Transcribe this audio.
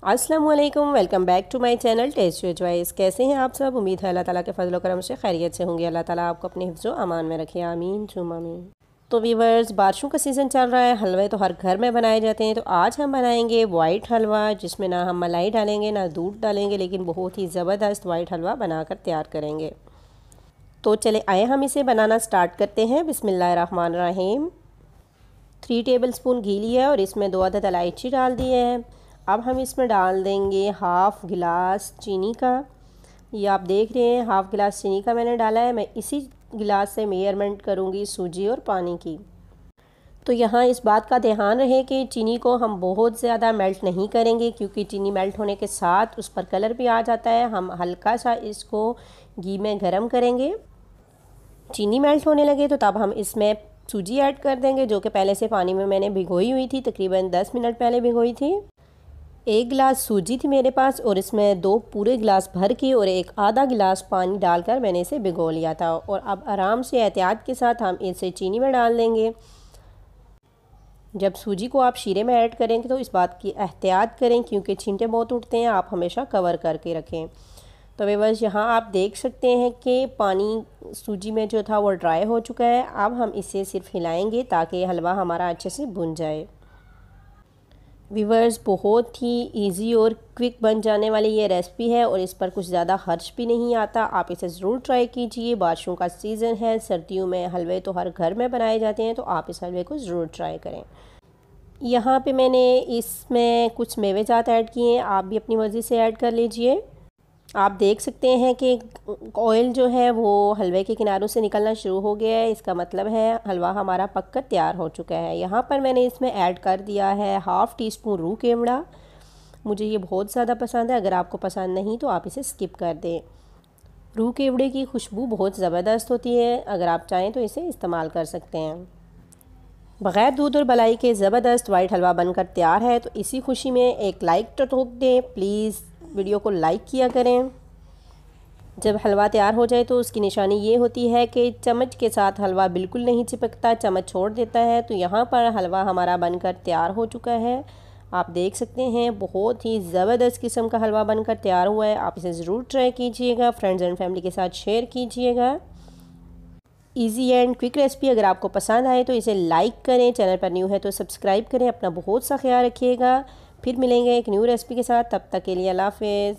अस्सलाम वालेकुम, welcome back to my channel taste your choice. कैसे हैं आप सब? उम्मीद है अल्लाह ताला के फजल करम से खैरियत से होंगे। अल्लाह ताला आपको अपने हिफ्ज़ो अमान में रखे, आमीन सुम्मा आमीन। तो व्यूअर्स, बारिशों का सीज़न चल रहा है, हलवे तो हर घर में बनाए जाते हैं। तो आज हम बनाएंगे वाइट हलवा, जिसमें ना हम मलाई डालेंगे ना दूध डालेंगे, लेकिन बहुत ही ज़बरदस्त वाइट हलवा बनाकर तैयार करेंगे। तो चले आए हम इसे बनाना स्टार्ट करते हैं। बिस्मिल्लाहिर्रहमानिर्रहीम। 3 टेबलस्पून घी लिया और इसमें 2 अदद इलायची डाल दिए हैं। अब हम इसमें डाल देंगे हाफ़ गिलास चीनी का। ये आप देख रहे हैं हाफ़ गिलास चीनी का मैंने डाला है। मैं इसी गिलास से मेजरमेंट करूँगी सूजी और पानी की। तो यहाँ इस बात का ध्यान रहे कि चीनी को हम बहुत ज़्यादा मेल्ट नहीं करेंगे, क्योंकि चीनी मेल्ट होने के साथ उस पर कलर भी आ जाता है। हम हल्का सा इसको घी में गर्म करेंगे। चीनी मेल्ट होने लगे तो तब हम इसमें सूजी ऐड कर देंगे, जो कि पहले से पानी में मैंने भिगोई हुई थी, तकरीबन 10 मिनट पहले भिगोई थी। 1 गिलास सूजी थी मेरे पास और इसमें 2 पूरे गिलास भर के और 1 आधा गिलास पानी डालकर मैंने इसे भिगो लिया था। और अब आराम से एहतियात के साथ हम इसे चीनी में डाल देंगे। जब सूजी को आप शीरे में ऐड करेंगे तो इस बात की एहतियात करें, क्योंकि छींटे बहुत उठते हैं। आप हमेशा कवर करके रखें। तो व्यूअर्स, यहाँ आप देख सकते हैं कि पानी सूजी में जो था वो ड्राई हो चुका है। अब हम इसे सिर्फ हिलाएंगे ताकि हलवा हमारा अच्छे से भुन जाए। व्यूअर्स, बहुत ही इजी और क्विक बन जाने वाली ये रेसिपी है और इस पर कुछ ज़्यादा खर्च भी नहीं आता। आप इसे ज़रूर ट्राई कीजिए। बारिशों का सीज़न है, सर्दियों में हलवे तो हर घर में बनाए जाते हैं, तो आप इस हलवे को ज़रूर ट्राई करें। यहाँ पे मैंने इसमें कुछ मेवे जात ऐड किए हैं, आप भी अपनी मर्ज़ी से ऐड कर लीजिए। आप देख सकते हैं कि ऑयल जो है वो हलवे के किनारों से निकलना शुरू हो गया है। इसका मतलब है हलवा हमारा पककर तैयार हो चुका है। यहाँ पर मैंने इसमें ऐड कर दिया है हाफ़ टी स्पून रूह केवड़ा। मुझे ये बहुत ज़्यादा पसंद है। अगर आपको पसंद नहीं तो आप इसे स्किप कर दें। रूह केवड़े की खुशबू बहुत ज़बरदस्त होती है, अगर आप चाहें तो इसे इस्तेमाल कर सकते हैं। बग़ैर दूध और मलाई के ज़बरदस्त वाइट हलवा बनकर तैयार है। तो इसी खुशी में एक लाइक तो ठोक दें प्लीज़। वीडियो को लाइक किया करें। जब हलवा तैयार हो जाए तो उसकी निशानी ये होती है कि चम्मच के साथ हलवा बिल्कुल नहीं चिपकता, चम्मच छोड़ देता है। तो यहाँ पर हलवा हमारा बनकर तैयार हो चुका है। आप देख सकते हैं बहुत ही ज़बरदस्त किस्म का हलवा बनकर तैयार हुआ है। आप इसे ज़रूर ट्राई कीजिएगा, फ्रेंड्स एंड फैमिली के साथ शेयर कीजिएगा। ईजी एंड क्विक रेसिपी अगर आपको पसंद आए तो इसे लाइक करें, चैनल पर न्यू है तो सब्सक्राइब करें। अपना बहुत सा ख्याल रखिएगा। फिर मिलेंगे एक न्यू रेसिपी के साथ, तब तक के लिए अल्लाह हाफ़िज़।